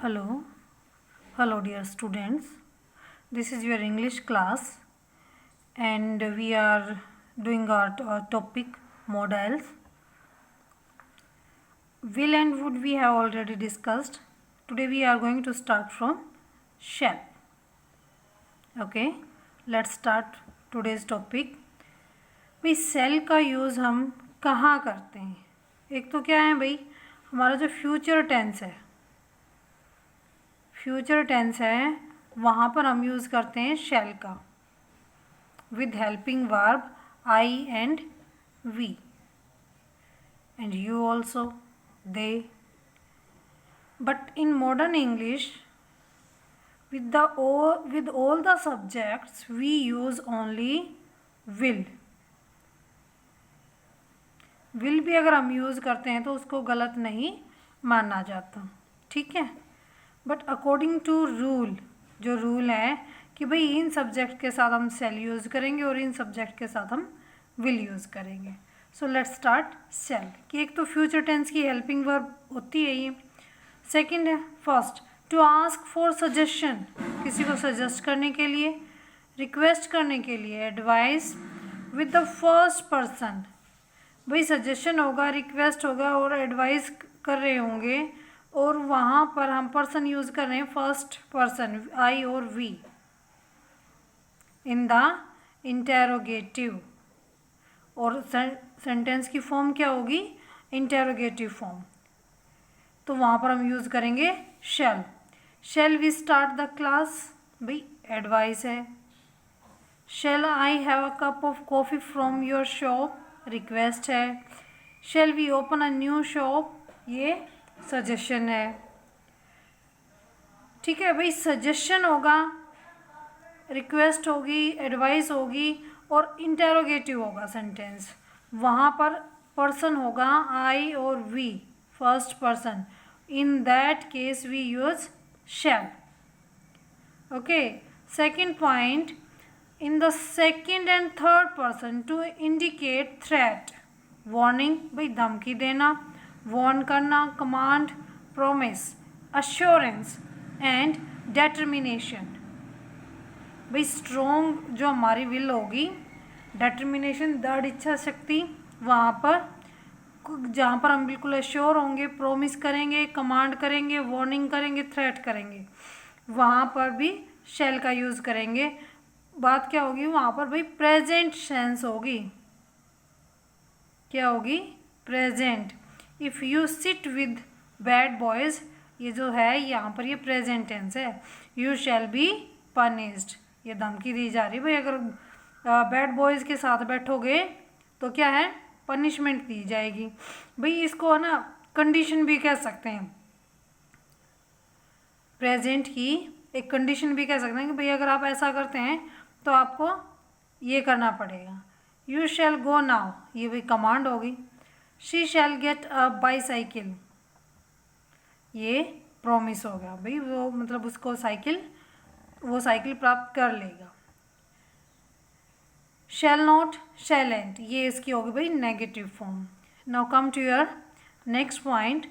Hello, hello dear students. This is your English class and we are doing our topic modals. Will and would we have already discussed. Today we are going to start from shall. Okay, let's start today's topic. भाई shall का use हम कहाँ करते हैं? एक तो क्या है भाई, हमारा जो फ्यूचर टेंस है, वहाँ पर हम यूज़ करते हैं शैल का with helping verb I and we and you also they. But in modern English with all the subjects we use only will. will भी अगर हम यूज़ करते हैं तो उसको गलत नहीं माना जाता, ठीक है. बट अकॉर्डिंग टू रूल, जो रूल है कि भाई इन सब्जेक्ट के साथ हम सेल यूज़ करेंगे और इन सब्जेक्ट के साथ हम विल यूज़ करेंगे. सो लेट्स स्टार्ट सेल कि एक तो फ्यूचर टेंस की हेल्पिंग वर्ब होती है ये. सेकंड है first, to ask for suggestion, किसी को सजेस्ट करने के लिए, रिक्वेस्ट करने के लिए, advice with the first person. भाई सजेशन होगा, रिक्वेस्ट होगा और एडवाइस कर रहे होंगे और वहाँ पर हम पर्सन यूज़ कर रहे हैं फर्स्ट पर्सन आई और वी इन द इंटेरोगेटिव. और सेंटेंस की फॉर्म क्या होगी? Interrogative form. तो वहाँ पर हम यूज़ करेंगे shall. Shall we start the class, भाई एडवाइस है. Shall I have a cup of coffee from your shop, request है. Shall we open a new shop, ये सजेशन है, ठीक है. भाई सजेशन होगा, रिक्वेस्ट होगी, एडवाइस होगी और इंटेरोगेटिव होगा सेंटेंस. वहाँ पर पर्सन होगा आई और we, first person. In that case we use shall. Okay. Second point, in the second and third person to indicate threat, warning, भाई धमकी देना, वार्न करना, command, promise, assurance and determination. भाई strong जो हमारी will होगी, determination दृढ़ इच्छा शक्ति, वहाँ पर जहाँ पर हम बिल्कुल अश्योर होंगे, प्रोमिस करेंगे, कमांड करेंगे, वार्निंग करेंगे, थ्रेट करेंगे, वहाँ पर भी शैल का यूज़ करेंगे. बात क्या होगी वहाँ पर? भाई प्रेजेंट टेंस होगी. क्या होगी? Present. If you sit with bad boys, ये जो है यहाँ पर ये प्रेजेंट टेंस है. यू शैल बी पनिश्ड, ये धमकी दी जा रही है. भाई अगर बैड बॉयज़ के साथ बैठोगे तो क्या है? पनिशमेंट दी जाएगी. भाई इसको है ना कंडीशन भी कह सकते हैं, प्रेजेंट की एक कंडीशन भी कह सकते हैं कि भाई अगर आप ऐसा करते हैं तो आपको ये करना पड़ेगा. यू शैल गो नाउ, ये भी कमांड होगी. She shell get a bicycle, ये प्रॉमिस होगा. भाई वो मतलब उसको वो साइकिल प्राप्त कर लेगा. शैल नॉट, शैलेंट, ये इसकी होगी भाई negative form. Now come to your next point,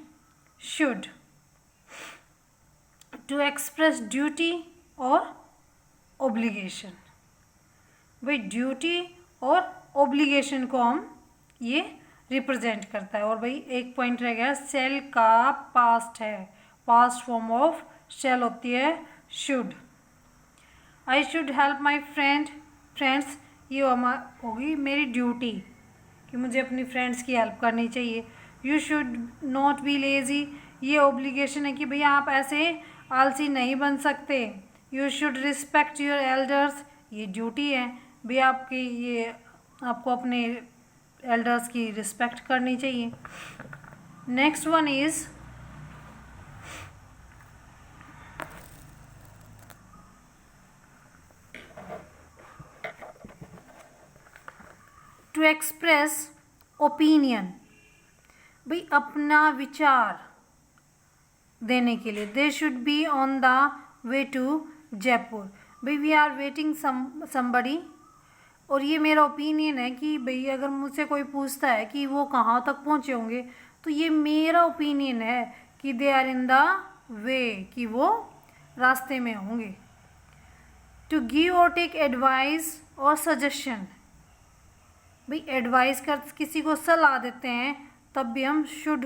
should. To express duty और ओब्लिगेशन. भाई ड्यूटी और ओब्लिगेशन को हम ये रिप्रेजेंट करता है. और भाई एक पॉइंट रह गया, शैल का पास्ट है, पास्ट फॉर्म ऑफ शैल होती है should. I should help my friends, ये होगी मेरी ड्यूटी कि मुझे अपनी फ्रेंड्स की हेल्प करनी चाहिए. You should not be lazy, ये ओब्लिगेशन है कि भैया आप ऐसे आलसी नहीं बन सकते. You should respect your elders, ये ड्यूटी है भैया आपकी, ये आपको अपने एल्डर्स की रिस्पेक्ट करनी चाहिए. Next one is to express opinion, भाई अपना विचार देने के लिए. They should be on the way to Jaipur, भाई वी आर वेटिंग समबडी. और ये मेरा ओपिनियन है कि भाई अगर मुझसे कोई पूछता है कि वो कहाँ तक पहुँचे होंगे तो ये मेरा ओपिनियन है कि they are in the way, कि वो रास्ते में होंगे। टू गिव और टेक एडवाइस और सजेशन, भाई एडवाइस कर किसी को सलाह देते हैं तब भी हम शुड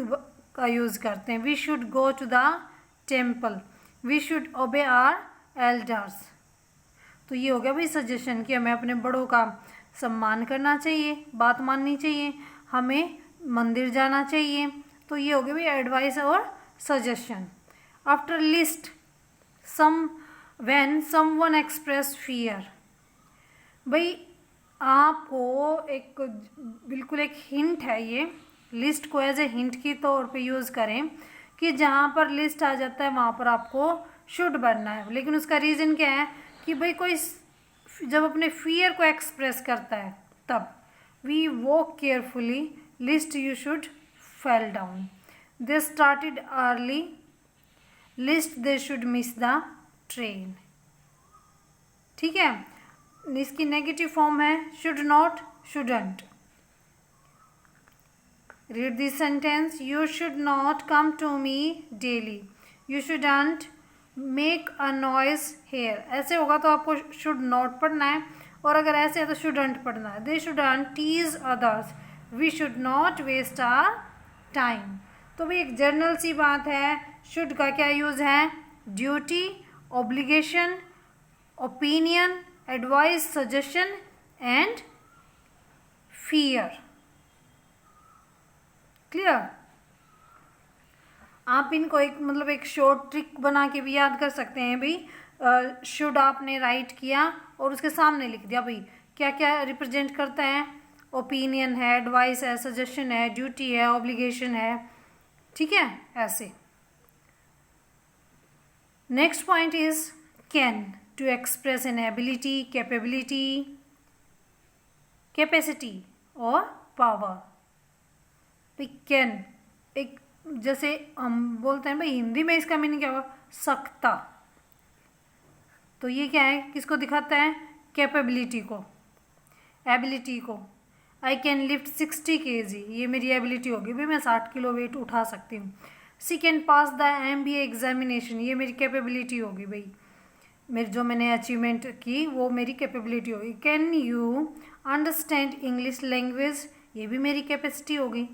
का यूज़ करते हैं। We should go to the temple, we should obey our elders. तो ये हो गया भाई सजेशन कि हमें अपने बड़ों का सम्मान करना चाहिए, बात माननी चाहिए, हमें मंदिर जाना चाहिए। तो ये हो गया भाई एडवाइस और suggestion. After lest some when someone express fear, भाई आपको एक बिल्कुल एक हिंट है, ये लिस्ट को एज ए हिंट के तौर पे यूज़ करें कि जहाँ पर लिस्ट आ जाता है वहाँ पर आपको शुड बनना है। लेकिन उसका रीज़न क्या है कि भाई कोई जब अपने फियर को एक्सप्रेस करता है तब we walk carefully, lest you should fall down, they started early, lest they should miss the train. ठीक है, इसकी नेगेटिव फॉर्म है should not, shouldn't. Read this sentence, you should not come to me daily, you shouldn't make a noise here. ऐसे होगा तो आपको should not पढ़ना है, और अगर ऐसे है तो शुडंट पढ़ना है। They shouldn't tease others, we should not waste our time. तो भाई एक जनरल सी बात है, शुड का क्या यूज़ है, duty, obligation, opinion, advice, suggestion and fear. Clear? आप इनको एक मतलब एक शॉर्ट ट्रिक बना के भी याद कर सकते हैं। भाई शुड आपने राइट किया और उसके सामने लिख दिया, भाई क्या क्या रिप्रेजेंट करता है, ओपिनियन है, एडवाइस है, सजेशन है, ड्यूटी है, ऑब्लिगेशन है। ठीक है, ऐसे। Next point is can, to express an ability, capability, capacity और पावर। भाई कैन एक, जैसे हम बोलते हैं भाई हिंदी में इसका मीनिंग क्या होगा, सकता। तो ये क्या है, किसको दिखाता है, कैपेबिलिटी को, एबिलिटी को। आई कैन लिफ्ट 60 kg, ये मेरी एबिलिटी होगी, भाई मैं 60 किलो वेट उठा सकती हूँ। She can pass the MBA examination, ये मेरी कैपेबिलिटी होगी, भाई मेरी जो मैंने अचीवमेंट की वो मेरी कैपेबिलिटी होगी। Can you understand English language, ये भी मेरी कैपेसिटी होगी।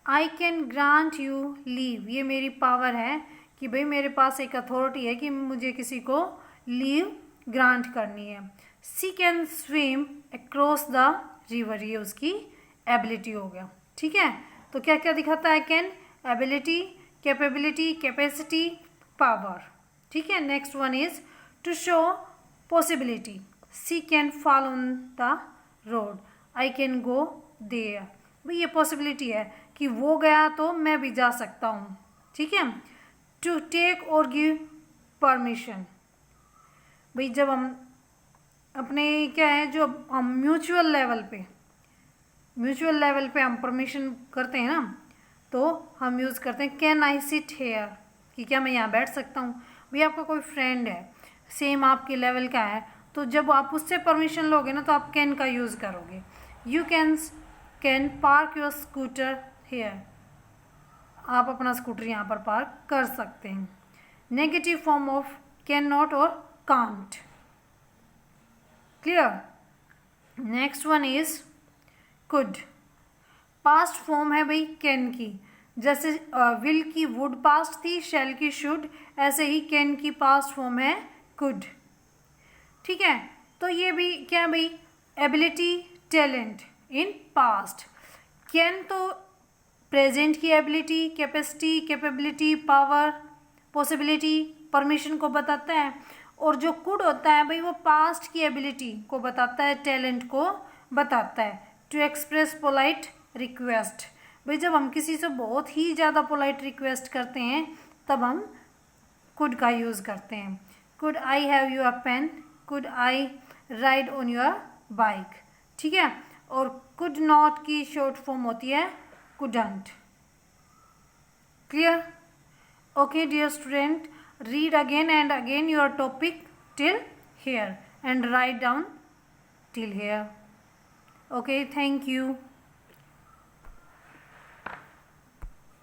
I can grant you leave, ये मेरी पावर है कि भाई मेरे पास एक अथॉरिटी है कि मुझे किसी को लीव ग्रांट करनी है। She can swim across the river, ये उसकी एबिलिटी हो गया। ठीक है, तो क्या क्या दिखाता है, can, ability, capability, capacity, power. ठीक है, next one is to show possibility, she can fall on the road, I can go there, भाई ये पॉसिबिलिटी है कि वो गया तो मैं भी जा सकता हूँ। ठीक है, टू टेक और गिव परमिशन, भाई जब हम अपने क्या है जो हम म्यूचुअल लेवल पे हम परमिशन करते हैं ना, तो हम यूज़ करते हैं कैन आई सिट हेयर, कि क्या मैं यहाँ बैठ सकता हूँ। भाई आपका कोई फ्रेंड है सेम आपके लेवल का है, तो जब आप उससे परमिशन लोगे ना तो आप कैन का यूज़ करोगे। You can park your scooter here, आप अपना स्कूटर यहाँ पर पार्क कर सकते हैं। Negative form of can not और can't. Clear? Next one is could, past form है भाई कैन की, जैसे विल की वुड पास्ट थी, शैल की शुड, ऐसे ही कैन की पास्ट फॉर्म है कुड। ठीक है, तो ये भी क्या है भाई, ability, talent in past. Can तो प्रेजेंट की ability, capacity, capability, power, possibility, permission को बताता है, और जो कुड होता है भाई वो पास्ट की एबिलिटी को बताता है, टैलेंट को बताता है। टू एक्सप्रेस पोलाइट रिक्वेस्ट, भाई जब हम किसी से बहुत ही ज़्यादा पोलाइट रिक्वेस्ट करते हैं तब हम कुड का यूज़ करते हैं। Could I have your pen, could I ride on your bike. ठीक है, और कुड नॉट की शॉर्ट फॉर्म होती है couldn't. Clear? Okay dear student, read again and again your topic till here and write down till here. Okay, thank you.